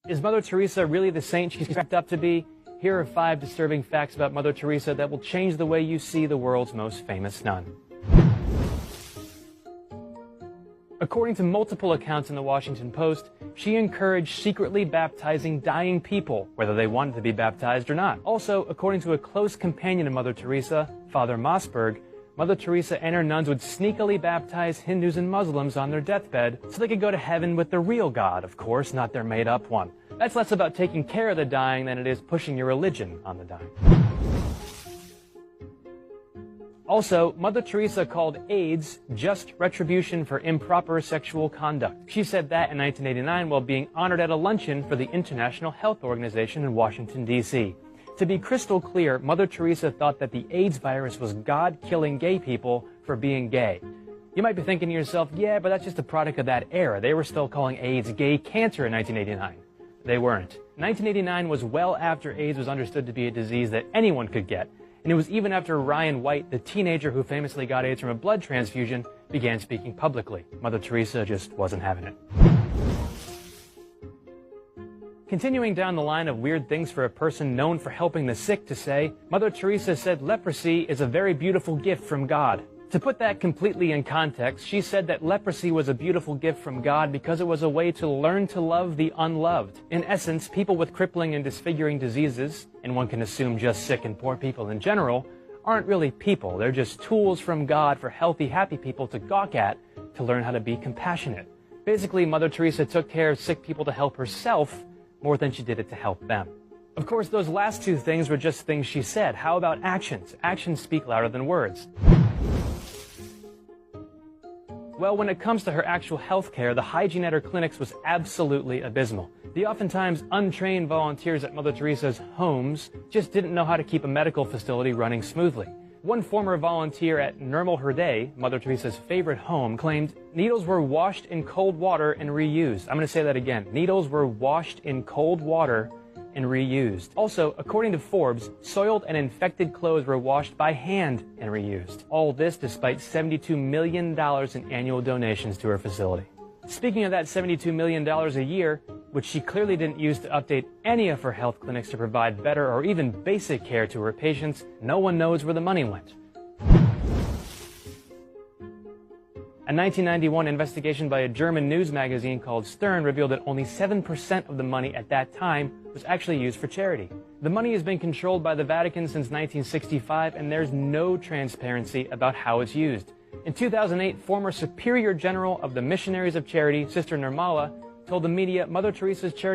Is Mother Teresa really the saint she's cracked up to be? Here are 5 disturbing facts about Mother Teresa that will change the way you see the world's most famous nun. According to multiple accounts in the Washington Post, she encouraged secretly baptizing dying people, whether they wanted to be baptized or not. Also, according to a close companion of Mother Teresa, Father Mossberg, Mother Teresa and her nuns would sneakily baptize Hindus and Muslims on their deathbed so they could go to heaven with the real God, of course, not their made-up one. That's less about taking care of the dying than it is pushing your religion on the dying. Also, Mother Teresa called AIDS just retribution for improper sexual conduct. She said that in 1989 while being honored at a luncheon for the International Health Organization in Washington, D.C. To be crystal clear, Mother Teresa thought that the AIDS virus was God killing gay people for being gay. You might be thinking to yourself, yeah, but that's just a product of that era. They were still calling AIDS gay cancer in 1989. They weren't. 1989 was well after AIDS was understood to be a disease that anyone could get, and it was even after Ryan White, the teenager who famously got AIDS from a blood transfusion, began speaking publicly. Mother Teresa just wasn't having it. Continuing down the line of weird things for a person known for helping the sick to say, Mother Teresa said leprosy is a very beautiful gift from God. To put that completely in context, she said that leprosy was a beautiful gift from God because it was a way to learn to love the unloved. In essence, people with crippling and disfiguring diseases, and one can assume just sick and poor people in general, aren't really people. They're just tools from God for healthy, happy people to gawk at to learn how to be compassionate. Basically, Mother Teresa took care of sick people to help herself more than she did it to help them. Of course, those last 2 things were just things she said. How about actions? Actions speak louder than words. Well, when it comes to her actual health care, the hygiene at her clinics was absolutely abysmal. The oftentimes untrained volunteers at Mother Teresa's homes just didn't know how to keep a medical facility running smoothly. One former volunteer at Nirmal Hriday, Mother Teresa's favorite home, claimed needles were washed in cold water and reused. I'm going to say that again. Needles were washed in cold water and reused. Also, according to Forbes, soiled and infected clothes were washed by hand and reused. All this despite $72 million in annual donations to her facility. Speaking of that $72 million a year, which she clearly didn't use to update any of her health clinics to provide better or even basic care to her patients, no one knows where the money went. A 1991 investigation by a German news magazine called Stern revealed that only 7% of the money at that time was actually used for charity. The money has been controlled by the Vatican since 1965, and there's no transparency about how it's used. In 2008, former Superior General of the Missionaries of Charity, Sister Nirmala, told the media Mother Teresa's charity